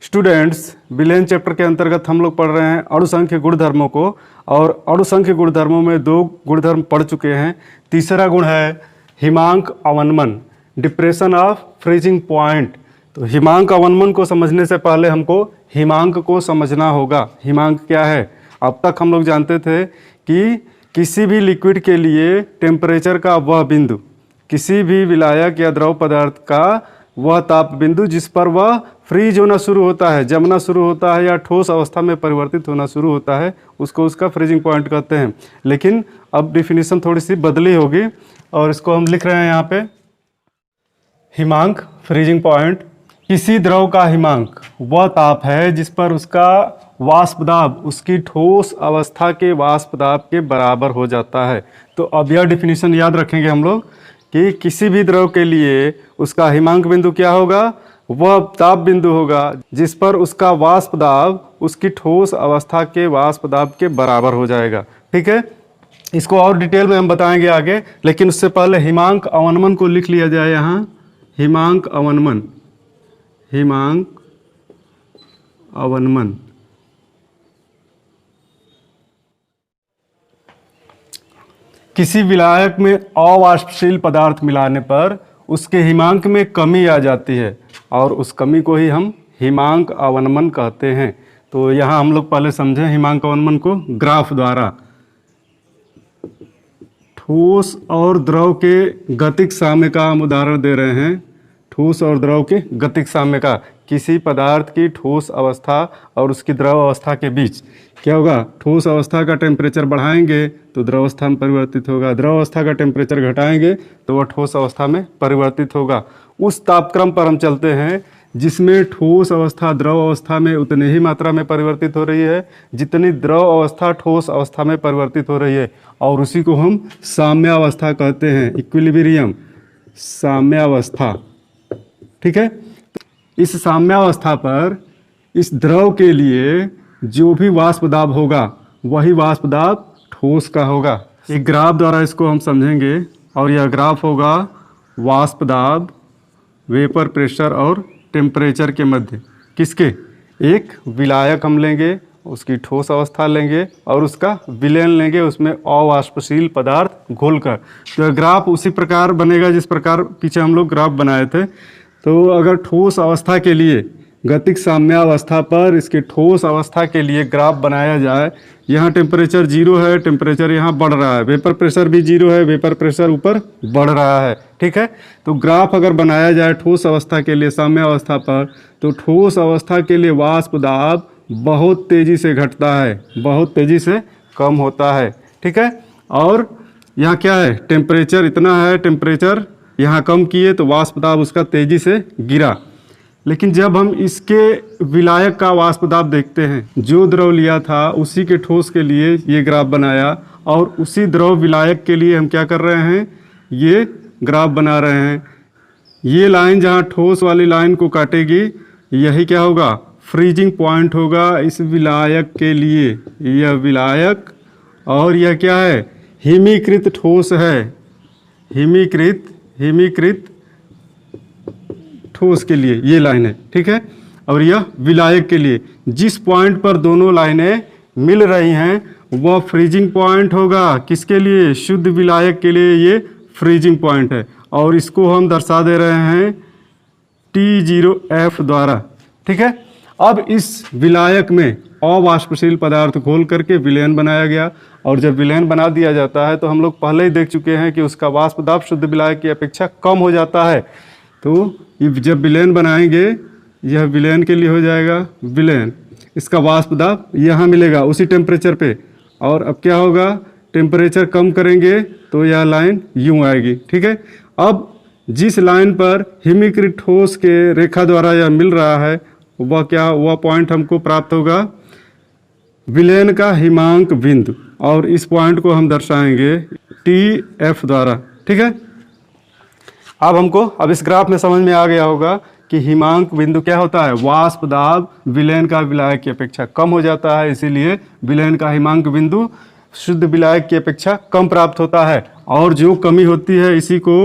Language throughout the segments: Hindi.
स्टूडेंट्स, विलेन चैप्टर के अंतर्गत हम लोग पढ़ रहे हैं अणुसंख्य गुणधर्मों को। और अणुसंख्य गुणधर्मों में दो गुणधर्म पढ़ चुके हैं। तीसरा गुण है हिमांक अवनमन, डिप्रेशन ऑफ फ्रीजिंग पॉइंट। तो हिमांक अवनमन को समझने से पहले हमको हिमांक को समझना होगा। हिमांक क्या है? अब तक हम लोग जानते थे कि किसी भी लिक्विड के लिए टेम्परेचर का वह बिंदु, किसी भी विलायक या द्रव पदार्थ का वह ताप बिंदु जिस पर वह फ्रीज होना शुरू होता है, जमना शुरू होता है या ठोस अवस्था में परिवर्तित होना शुरू होता है, उसको उसका फ्रीजिंग पॉइंट कहते हैं। लेकिन अब डिफिनीशन थोड़ी सी बदली होगी और इसको हम लिख रहे हैं यहाँ पे। हिमांक फ्रीजिंग पॉइंट, किसी द्रव का हिमांक वह ताप है जिस पर उसका वाष्प दाब उसकी ठोस अवस्था के वाष्प दाब के बराबर हो जाता है। तो अब यह डिफिनीशन याद रखेंगे हम लोग कि किसी भी द्रव के लिए उसका हिमांक बिंदु क्या होगा? वह ताप बिंदु होगा जिस पर उसका वाष्प दाब उसकी ठोस अवस्था के वाष्प दाब के बराबर हो जाएगा। ठीक है, इसको और डिटेल में हम बताएंगे आगे, लेकिन उससे पहले हिमांक अवनमन को लिख लिया जाए यहाँ। हिमांक अवनमन, हिमांक अवनमन। किसी विलायक में अवाष्पशील पदार्थ मिलाने पर उसके हिमांक में कमी आ जाती है और उस कमी को ही हम हिमांक अवनमन कहते हैं। तो यहाँ हम लोग पहले समझें हिमांक अवनमन को ग्राफ द्वारा। ठोस और द्रव के गतिक साम्य का हम उदाहरण दे रहे हैं। ठोस और द्रव के गतिक साम्य का, किसी पदार्थ की ठोस अवस्था और उसकी द्रव अवस्था के बीच क्या होगा? ठोस अवस्था का टेम्परेचर बढ़ाएंगे तो द्रव अवस्था में परिवर्तित होगा, द्रव अवस्था का टेम्परेचर घटाएंगे तो वह ठोस अवस्था में परिवर्तित होगा। उस तापक्रम पर हम चलते हैं जिसमें ठोस अवस्था द्रव अवस्था में उतनी ही मात्रा में परिवर्तित हो रही है जितनी द्रव अवस्था ठोस अवस्था में परिवर्तित हो रही है, और उसी को हम साम्यावस्था कहते हैं, इक्विलिब्रियम, साम्यावस्था। ठीक है, इस साम्यावस्था पर इस द्रव के लिए जो भी वाष्प दाब होगा वही वाष्प दाब ठोस का होगा। एक ग्राफ द्वारा इसको हम समझेंगे, और यह ग्राफ होगा वाष्प दाब, वेपर प्रेशर और टेम्परेचर के मध्य। किसके? एक विलायक हम लेंगे, उसकी ठोस अवस्था लेंगे और उसका विलयन लेंगे, उसमें अवाष्पशील पदार्थ घोलकर। तो ग्राफ उसी प्रकार बनेगा जिस प्रकार पीछे हम लोग ग्राफ बनाए थे। तो अगर ठोस अवस्था के लिए गतिक साम्यावस्था पर इसके ठोस अवस्था के लिए ग्राफ बनाया जाए, यहाँ टेम्परेचर 0 है, टेम्परेचर यहाँ बढ़ रहा है, वेपर प्रेशर भी 0 है, वेपर प्रेशर ऊपर बढ़ रहा है। ठीक है, तो ग्राफ अगर बनाया जाए ठोस अवस्था के लिए साम्यावस्था पर, तो ठोस अवस्था के लिए वाष्प दाब बहुत तेज़ी से घटता है, बहुत तेज़ी से कम होता है। ठीक है, और यहाँ क्या है? टेम्परेचर इतना है, टेम्परेचर यहाँ कम किए तो वाष्प दाब उसका तेज़ी से गिरा। लेकिन जब हम इसके विलायक का वाष्प दाब देखते हैं, जो द्रव लिया था उसी के ठोस के लिए ये ग्राफ बनाया, और उसी द्रव विलायक के लिए हम क्या कर रहे हैं? ये ग्राफ बना रहे हैं। ये लाइन जहाँ ठोस वाली लाइन को काटेगी, यही क्या होगा? फ्रीजिंग पॉइंट होगा इस विलायक के लिए। यह विलायक, और यह क्या है? हिमीकृत ठोस है, हिमीकृत ठोस के लिए ये लाइन है। ठीक है, और यह विलायक के लिए जिस पॉइंट पर दोनों लाइनें मिल रही हैं वह फ्रीजिंग पॉइंट होगा। किसके लिए? शुद्ध विलायक के लिए ये फ्रीजिंग पॉइंट है, और इसको हम दर्शा दे रहे हैं T0F द्वारा। ठीक है, अब इस विलायक में अवाष्पशील पदार्थ घोल करके विलयन बनाया गया, और जब विलयन बना दिया जाता है तो हम लोग पहले ही देख चुके हैं कि उसका वाष्प दाब शुद्ध विलायक की अपेक्षा कम हो जाता है। तो जब विलयन बनाएंगे, यह विलयन के लिए हो जाएगा विलयन, इसका वाष्प दाब यहाँ मिलेगा उसी टेम्परेचर पे, और अब क्या होगा? टेम्परेचर कम करेंगे तो यह लाइन यूँ आएगी। ठीक है, अब जिस लाइन पर हिमीकृत ठोस के रेखा द्वारा यह मिल रहा है वह क्या, वह पॉइंट हमको प्राप्त होगा विलयन का हिमांक बिंदु, और इस पॉइंट को हम दर्शाएंगे TF द्वारा। ठीक है, अब इस ग्राफ में समझ में आ गया होगा कि हिमांक बिंदु क्या होता है? वाष्प दाब विलयन का विलायक की अपेक्षा कम हो जाता है, इसीलिए विलयन का हिमांक बिंदु शुद्ध विलायक की अपेक्षा कम प्राप्त होता है। और जो कमी होती है इसी को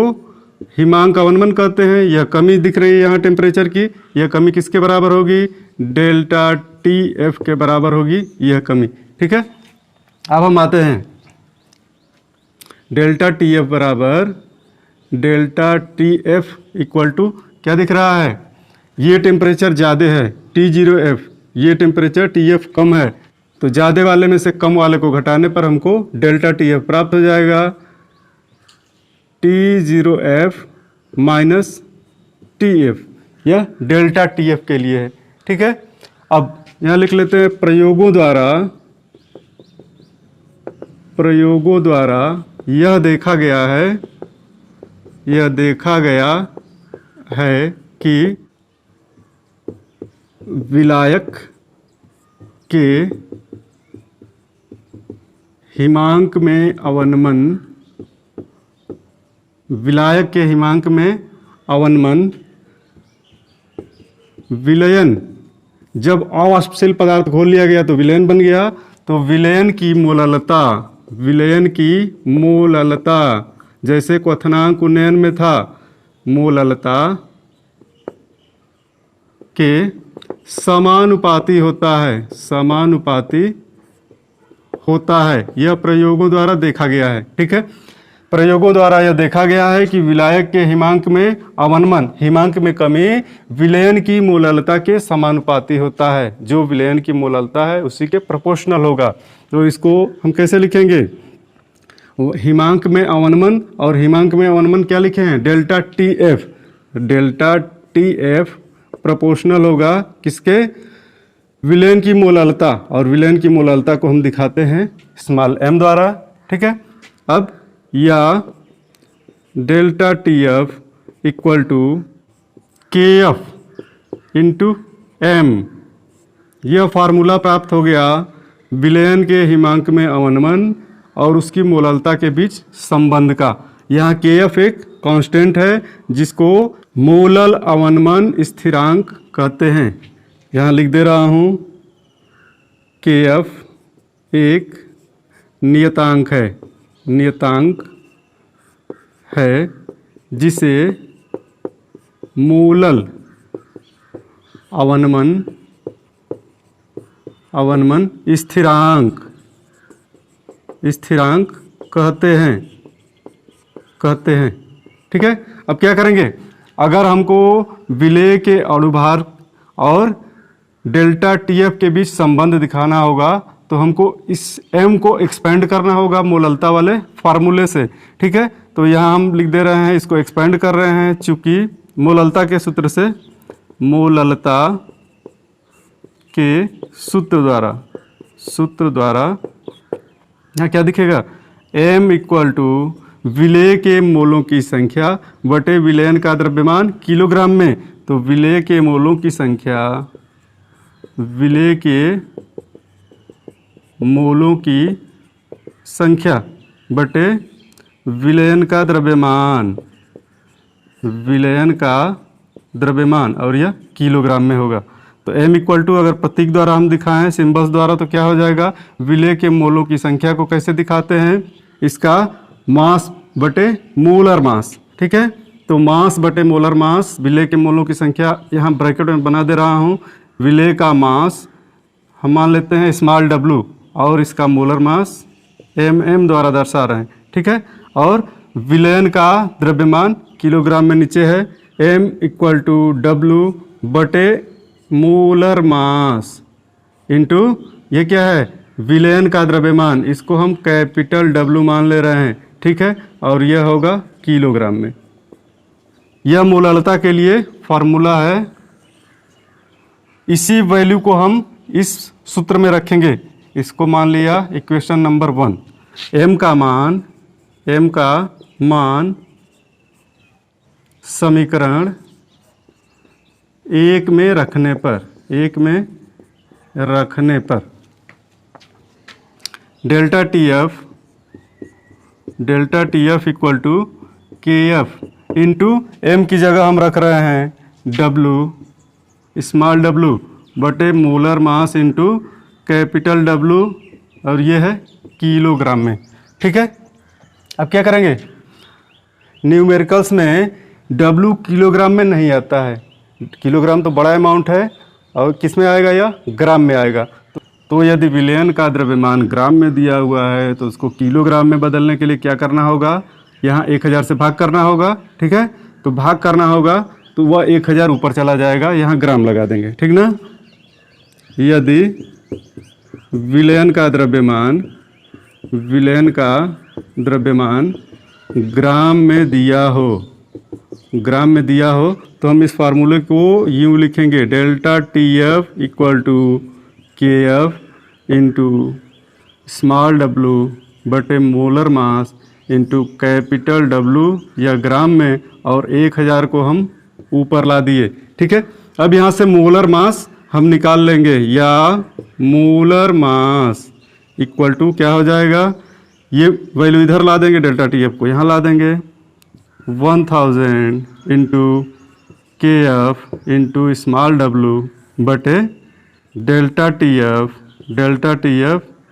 हिमांक अवनमन कहते हैं। यह कमी दिख रही है यहाँ टेम्परेचर की, यह कमी किसके बराबर होगी? डेल्टा टी एफ के बराबर होगी यह कमी। ठीक है, अब हम आते हैं डेल्टा टी एफ बराबर delta T F equal to क्या दिख रहा है? ये टेम्परेचर ज़्यादा है T0F, ये टेम्परेचर TF कम है, तो ज़्यादा वाले में से कम वाले को घटाने पर हमको डेल्टा TF प्राप्त हो जाएगा। T0F माइनस TF, यह डेल्टा TF के लिए है। ठीक है, अब यहाँ लिख लेते हैं प्रयोगों द्वारा यह देखा गया है कि विलायक के हिमांक में अवनमन विलयन, जब अवाष्पशील पदार्थ घोल लिया गया तो विलयन बन गया, तो विलयन की मोललता जैसे क्वथनांक उन्नयन में था, मोललता के समानुपाती होता है। यह प्रयोगों द्वारा देखा गया है। ठीक है, प्रयोगों द्वारा यह देखा गया है कि विलायक के हिमांक में अवनमन, हिमांक में कमी विलयन की मोललता के समानुपाती होता है। जो विलयन की मोललता है उसी के प्रोपोर्शनल होगा। तो इसको हम कैसे लिखेंगे? हिमांक में अवनमन, और हिमांक में अवनमन क्या लिखे हैं? डेल्टा टी एफ प्रोपोर्शनल होगा किसके? विलयन की मोललता, और विलयन की मोललता को हम दिखाते हैं स्मॉल m द्वारा। ठीक है, अब या delta T F equal to K F into M, यह फार्मूला प्राप्त हो गया विलयन के हिमांक में अवनमन और उसकी मोललता के बीच संबंध का। यहाँ के एफ एक कांस्टेंट है जिसको मोलल अवनमन स्थिरांक कहते हैं। यहाँ लिख दे रहा हूँ के एफ एक नियतांक है जिसे मोलल अवनमन स्थिरांक कहते हैं। ठीक है, अब क्या करेंगे? अगर हमको विलेय के अणुभार और डेल्टा टीएफ के बीच संबंध दिखाना होगा तो हमको इस m को एक्सपेंड करना होगा मोललता वाले फार्मूले से। ठीक है, तो यहाँ हम लिख दे रहे हैं, इसको एक्सपेंड कर रहे हैं, चूंकि मोललता के सूत्र से, मोललता के सूत्र द्वारा यहाँ क्या दिखेगा? m इक्वल टू विलेय के मोलों की संख्या बटे विलयन का द्रव्यमान किलोग्राम में। तो विलेय के मोलों की संख्या बटे विलयन का द्रव्यमान और यह किलोग्राम में होगा। तो m इक्वल टू, अगर प्रतीक द्वारा हम दिखाएं, सिंबल्स द्वारा, तो क्या हो जाएगा? विलेय के मोलों की संख्या को कैसे दिखाते हैं? इसका मास बटे मोलर मास। ठीक है, तो मास बटे मोलर मास, विलेय के मोलों की संख्या यहाँ ब्रैकेट में बना दे रहा हूँ। विलेय का मास हम मान लेते हैं स्मॉल w और इसका मोलर मास mm द्वारा दर्शा रहे हैं। ठीक है, और विलयन का द्रव्यमान किलोग्राम में नीचे है, m इक्वल टू w बटे मोलर मास इंटू ये क्या है? विलयन का द्रव्यमान, इसको हम कैपिटल W मान ले रहे हैं। ठीक है, और यह होगा किलोग्राम में। यह मोललता के लिए फॉर्मूला है। इसी वैल्यू को हम इस सूत्र में रखेंगे। इसको मान लिया इक्वेशन नंबर 1। m का मान समीकरण 1 में रखने पर delta T F equal to K F into M की जगह हम रख रहे हैं W, स्मॉल w बटे molar mass into capital W, और ये है किलोग्राम में। ठीक है, अब क्या करेंगे? न्यूमेरिकल्स में W किलोग्राम में नहीं आता है, किलोग्राम तो बड़ा अमाउंट है, और किस में आएगा, या ग्राम में आएगा। तो यदि विलयन का द्रव्यमान ग्राम में दिया हुआ है तो उसको किलोग्राम में बदलने के लिए क्या करना होगा, यहाँ 1000 से भाग करना होगा, ठीक है। तो भाग करना होगा तो वह 1000 ऊपर चला जाएगा, यहाँ ग्राम लगा देंगे, ठीक ना। यदि विलयन का द्रव्यमान ग्राम में दिया हो तो हम इस फार्मूले को यूँ लिखेंगे, delta TF equal to KF into small w बटे molar mass into capital W, या ग्राम में, और 1000 को हम ऊपर ला दिए, ठीक है। अब यहाँ से मोलर मास हम निकाल लेंगे, या मोलर मास इक्वल टू क्या हो जाएगा, ये वैल्यू इधर ला देंगे, डेल्टा TF को यहाँ ला देंगे, 1000 into KF into small w बटे delta TF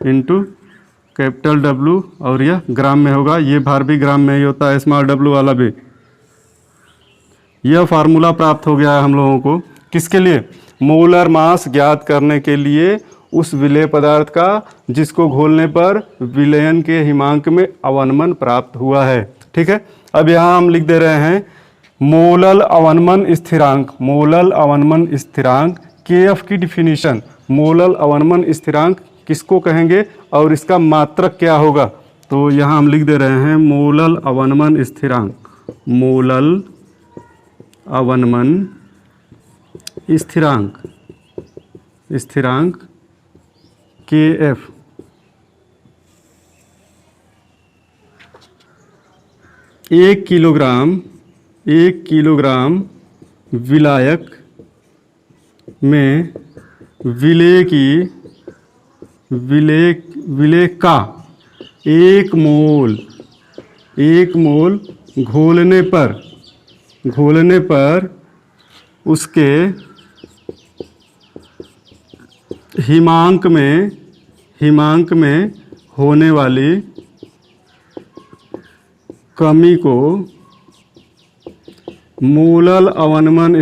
into capital W, और यह ग्राम में होगा, ये भार भी ग्राम में ही होता है, स्मॉल w वाला भी। यह फार्मूला प्राप्त हो गया है हम लोगों को, किसके लिए, मोलर मास ज्ञात करने के लिए उस विलेय पदार्थ का जिसको घोलने पर विलयन के हिमांक में अवनमन प्राप्त हुआ है, ठीक है। अब यहाँ हम लिख दे रहे हैं मोलल अवनमन स्थिरांक KF की डिफिनीशन। मोलल अवनमन स्थिरांक किसको कहेंगे और इसका मात्रक क्या होगा, तो यहाँ हम लिख दे रहे हैं मोलल अवनमन स्थिरांक KF एक किलोग्राम विलायक में विलेय का एक मोल घोलने पर उसके हिमांक में होने वाली कमी को मोलल अवनमन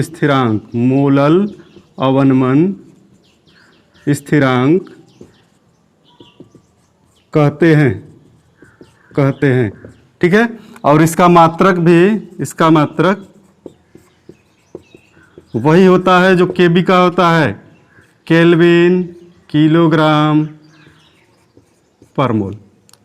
स्थिरांक कहते हैं, ठीक है। और इसका मात्रक वही होता है जो केबी का होता है, केल्विन किलोग्राम पर मोल,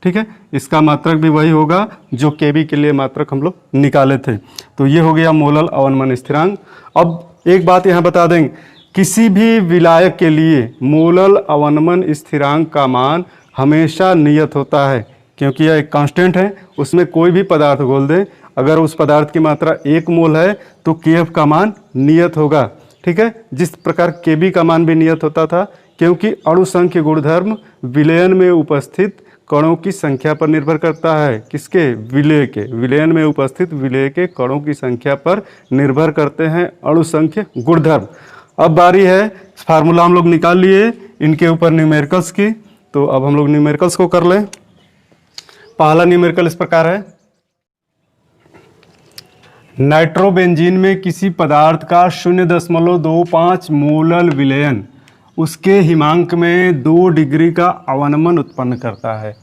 ठीक है। इसका मात्रक भी वही होगा जो केबी के लिए मात्रक हम लोग निकाले थे। तो ये हो गया मोलल अवनमन स्थिरांक। अब एक बात यहाँ बता देंगे, किसी भी विलायक के लिए मोलल अवनमन स्थिरांक का मान हमेशा नियत होता है, क्योंकि यह एक कांस्टेंट है। उसमें कोई भी पदार्थ घोल दें, अगर उस पदार्थ की मात्रा 1 मोल है तो KF का मान नियत होगा, ठीक है। जिस प्रकार KB का मान भी नियत होता था, क्योंकि अणुसंख्य गुणधर्म विलयन में उपस्थित कणों की संख्या पर निर्भर करता है। किसके, विलयन में उपस्थित विलेय के कणों की संख्या पर निर्भर करते हैं अणुसंख्य गुणधर्म। अब बारी है, फार्मूला हम लोग निकाल लिए इनके ऊपर न्यूमेरिकल्स की, तो अब हम लोग न्यूमेरिकल्स को कर लें। पहला न्यूमेरिकल इस प्रकार है, नाइट्रोबेंजीन में किसी पदार्थ का 0.25 मोलल विलयन उसके हिमांक में 2 डिग्री का अवनमन उत्पन्न करता है।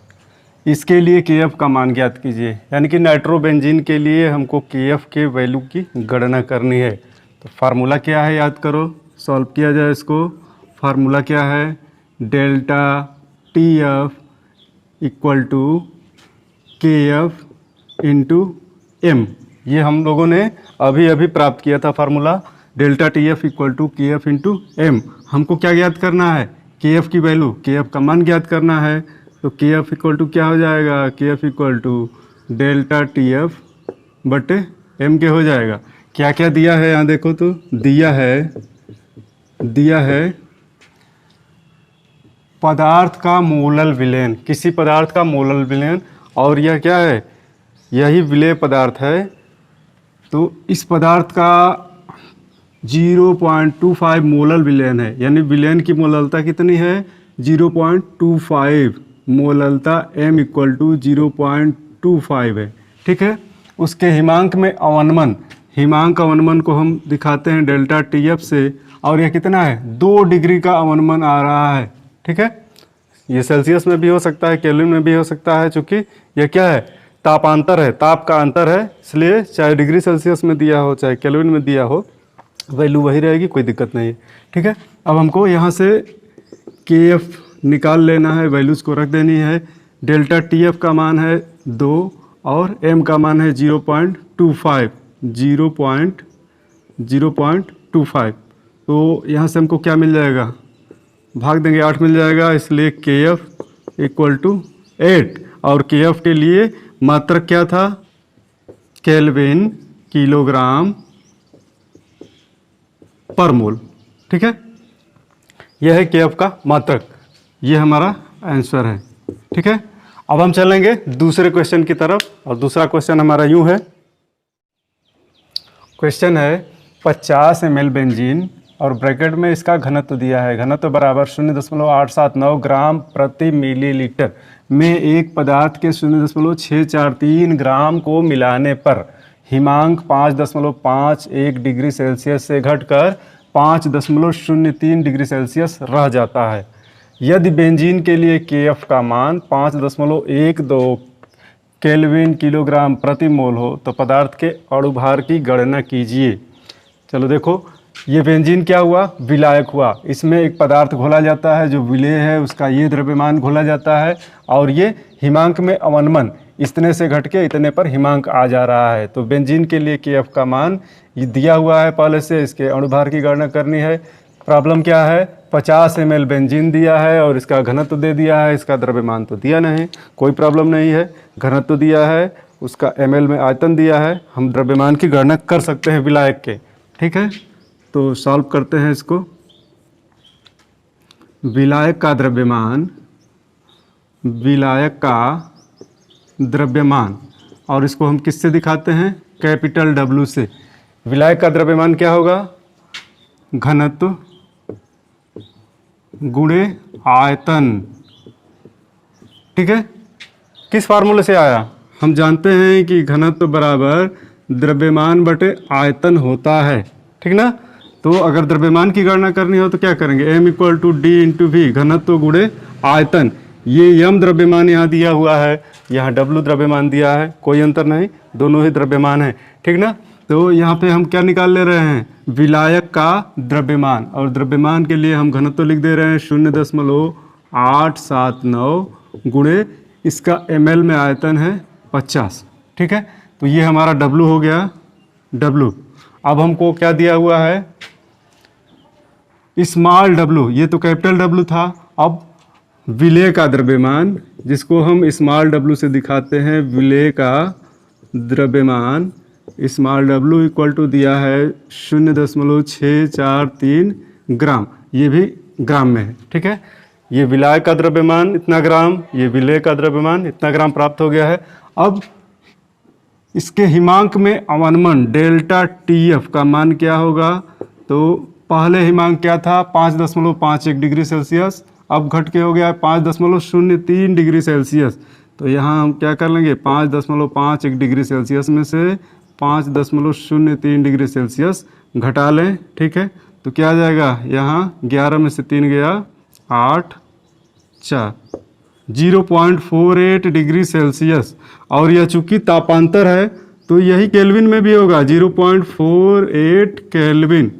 इसके लिए KF का मान ज्ञात कीजिए। यानी कि नाइट्रोबेंजीन के लिए हमको KF के वैल्यू की गणना करनी है। तो फार्मूला क्या है, याद करो, सॉल्व किया जाए इसको। फार्मूला क्या है, delta TF equal to KF into M। ये हम लोगों ने अभी प्राप्त किया था formula, delta TF equal to KF into M। हमको क्या ज्ञात करना है, KF की वैल्यू, KF का मान ज्ञात करना है। तो KF इक्वल टू क्या हो जाएगा, KF equal to delta TF बटे M के हो जाएगा। क्या क्या दिया है यहाँ देखो, तो दिया है पदार्थ का मोलल विलयन, किसी पदार्थ का मोलल विलयन, और यह क्या है, यही विलेय पदार्थ है। तो इस पदार्थ का 0.25 मोलल विलयन है, यानी विलयन की मोललता कितनी है, 0.25। मोललता M इक्वल टू 0.25 है, ठीक है। उसके हिमांक में अवनमन, हिमांक अवनमन को हम दिखाते हैं डेल्टा TF से, और यह कितना है 2 डिग्री का अवनमन आ रहा है। ठीक है, ये सेल्सियस में भी हो सकता है, केल्विन में भी हो सकता है, चूँकि यह क्या है तापांतर है, ताप का अंतर है, इसलिए चाहे डिग्री सेल्सियस में दिया हो चाहे केल्विन में दिया हो वैल्यू वही रहेगी, कोई दिक्कत नहीं है। ठीक है, अब हमको यहाँ से KF निकाल लेना है, वैल्यूज़ को रख देनी है। डेल्टा TF का मान है 2 और M का मान है 0.25, 0.25। तो यहाँ से हमको क्या मिल जाएगा, भाग देंगे 8 मिल जाएगा, इसलिए KF इक्वल टू 8। और KF के लिए मात्रक क्या था, केल्विन किलोग्राम पर मोल। ठीक है, यह है KF का मात्रक, ये हमारा आंसर है। ठीक है, अब हम चलेंगे दूसरे क्वेश्चन की तरफ, और दूसरा क्वेश्चन हमारा यूं है। क्वेश्चन है 50 ml बेंजीन और ब्रैकेट में इसका घनत्व दिया है, घनत्व बराबर 0.879 ग्राम प्रति मिलीलीटर में एक पदार्थ के 0.643 ग्राम को मिलाने पर हिमांक 5.51 डिग्री सेल्सियस से घटकर 5.03 डिग्री सेल्सियस रह जाता है। यदि बेंजीन के लिए KF का मान 5.12 केल्विन किलोग्राम प्रति मोल हो तो पदार्थ के अणुभार की गणना कीजिए। चलो देखो, ये बेंजीन क्या हुआ, विलायक हुआ। इसमें एक पदार्थ घोला जाता है जो विलेय है, उसका ये द्रव्यमान घोला जाता है, और ये हिमांक में अवनमन इतने से घट के इतने पर हिमांक आ जा रहा है। तो बेंजीन के लिए KF का मान ये दिया हुआ है पहले से, इसके अणुभार की गणना करनी है। प्रॉब्लम क्या है, 50 ml बेंजीन दिया है और इसका घनत्व दे दिया है, इसका द्रव्यमान तो दिया नहीं, कोई प्रॉब्लम नहीं है। घनत्व दिया है, उसका ml में आयतन दिया है, हम द्रव्यमान की गणना कर सकते हैं विलायक के। ठीक है, तो सॉल्व करते हैं इसको। विलायक का द्रव्यमान, विलायक का द्रव्यमान, और इसको हम किससे दिखाते हैं, कैपिटल W से। विलायक का द्रव्यमान क्या होगा, घनत्व गुणे आयतन। ठीक है, किस फार्मूले से आया, हम जानते हैं कि घनत्व बराबर द्रव्यमान बटे आयतन होता है। ठीक ना, तो अगर द्रव्यमान की गणना करनी हो तो क्या करेंगे, M equal to D into V, घनत्व गुणे आयतन। ये M द्रव्यमान यहाँ दिया हुआ है, यहाँ W द्रव्यमान दिया है, कोई अंतर नहीं, दोनों ही द्रव्यमान है। ठीक ना, तो यहाँ पे हम क्या निकाल ले रहे हैं, विलायक का द्रव्यमान, और द्रव्यमान के लिए हम घनत्व लिख दे रहे हैं 0.879 गुणे इसका ml में आयतन है 50। ठीक है, तो ये हमारा W हो गया, W। अब हमको क्या दिया हुआ है, स्मॉल W, ये तो कैपिटल W था। अब विलेय का द्रव्यमान, जिसको हम स्मॉल W से दिखाते हैं, विलेय का द्रव्यमान स्मॉल W इक्वल टू दिया है 0.643 ग्राम, ये भी ग्राम में है। ठीक है, ये विलायक का द्रव्यमान इतना ग्राम, ये विलेय का द्रव्यमान इतना ग्राम प्राप्त हो गया है। अब इसके हिमांक में अवनमन डेल्टा TF का मान क्या होगा, तो पहले हिमांक क्या था 5.51 डिग्री सेल्सियस, अब घट के हो गया 5.03 डिग्री सेल्सियस। तो यहाँ हम क्या कर लेंगे, 5.51 डिग्री सेल्सियस में से 5.03 डिग्री सेल्सियस घटा लें। ठीक है, तो क्या आ जाएगा, यहाँ 11 में से 3 गया 8, 4, 0.48 डिग्री सेल्सियस। और यह चूंकि तापांतर है तो यही केल्विन में भी होगा, 0.48 केल्विन।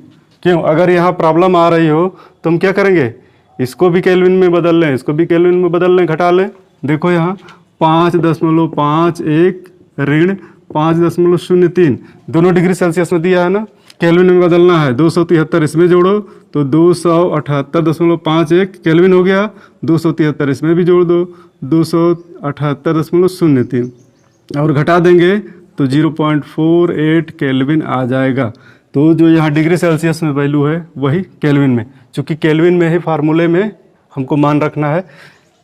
क्यों, अगर यहाँ प्रॉब्लम आ रही हो तो हम क्या करेंगे, इसको भी केल्विन में बदल लें, इसको भी केल्विन में बदल लें, घटा लें। देखो यहाँ 5.51 ऋण 5.03, दोनों डिग्री सेल्सियस में दिया है ना, केल्विन में बदलना है। 273 इसमें जोड़ो तो 278.51 केल्विन हो गया, 273 इसमें भी जोड़ दो 278.03, और घटा देंगे तो 0.48 केल्विन आ जाएगा। तो जो यहाँ डिग्री सेल्सियस में वैल्यू है वही केल्विन में, चूँकि केल्विन में ही फार्मूले में हमको मान रखना है।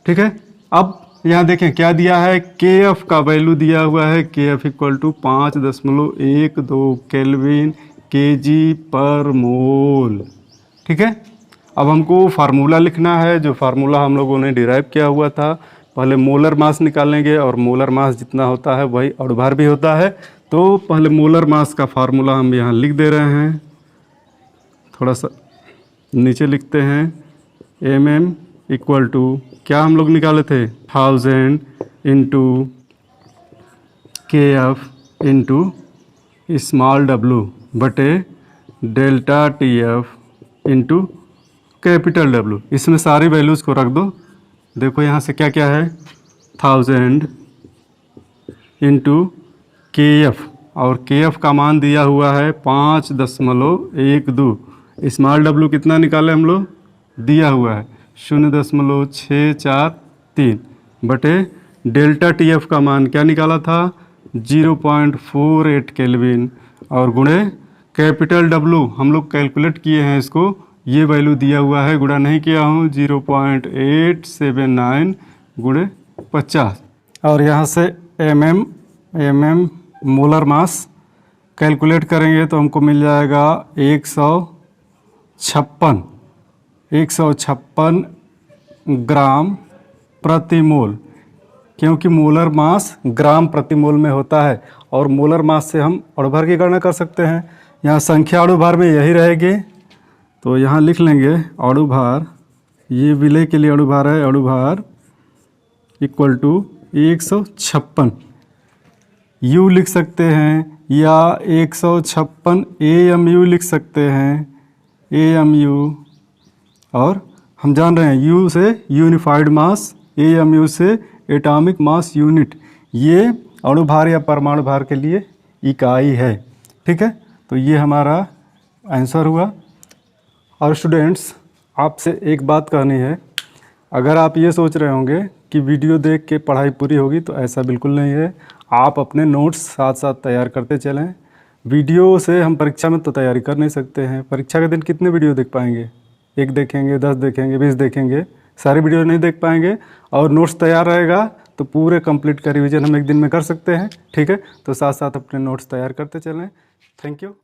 ठीक है, अब यहाँ देखें क्या दिया है, KF का वैल्यू दिया हुआ है, KF equal to 5.12 kelvin kg पर मोल। ठीक है, अब हमको फार्मूला लिखना है, जो फार्मूला हम लोगों ने डिराइव किया हुआ था। पहले मोलर मास निकालेंगे, और मोलर मास जितना होता है वही अणुभार भी होता है। तो पहले मोलर मास का फार्मूला हम यहाँ लिख दे रहे हैं, थोड़ा सा नीचे लिखते हैं। mm इक्वल टू क्या हम लोग निकाले थे, 1000 into kf into small w बटे delta TF into capital W। इसमें सारी वैल्यूज़ को रख दो। देखो यहाँ से क्या क्या है, 1000 इंटू KF, और KF का मान दिया हुआ है 5.12। स्मॉल w कितना निकाले हम लोग, दिया हुआ है 0.643 बटे डेल्टा TF का मान क्या निकाला था 0.48 केल्विन, और गुणे कैपिटल W हम लोग कैलकुलेट किए हैं इसको, ये वैल्यू दिया हुआ है, गुणा नहीं किया हूँ, 0.879 गुणे 50। और यहाँ से mm मोलर मास कैलकुलेट करेंगे तो हमको मिल जाएगा 156 ग्राम प्रति मोल, क्योंकि मोलर मास ग्राम प्रति मोल में होता है, और मोलर मास से हम अणुभार की गणना कर सकते हैं। यहाँ संख्या अणुभार में यही रहेगी, तो यहाँ लिख लेंगे अणुभार, ये विलय के लिए अणुभार है, अणुभार इक्वल टू 156 U लिख सकते हैं, या 156 AMU लिख सकते हैं, AMU। और हम जान रहे हैं U से यूनिफाइड मास, AMU से एटॉमिक मास यूनिट, ये अणुभार या परमाणु भार के लिए इकाई है। ठीक है, तो ये हमारा आंसर हुआ। और स्टूडेंट्स, आपसे एक बात कहनी है, अगर आप ये सोच रहे होंगे कि वीडियो देख के पढ़ाई पूरी होगी, तो ऐसा बिल्कुल नहीं है। आप अपने नोट्स साथ साथ तैयार करते चलें। वीडियो से हम परीक्षा में तो तैयारी कर नहीं सकते हैं। परीक्षा के दिन कितने वीडियो देख पाएंगे, 1 देखेंगे, 10 देखेंगे, 20 देखेंगे, सारे वीडियो नहीं देख पाएंगे। और नोट्स तैयार रहेगा तो पूरे कंप्लीट का रिवीजन हम एक दिन में कर सकते हैं। ठीक है, तो साथ साथ अपने नोट्स तैयार करते चलें। Thank you.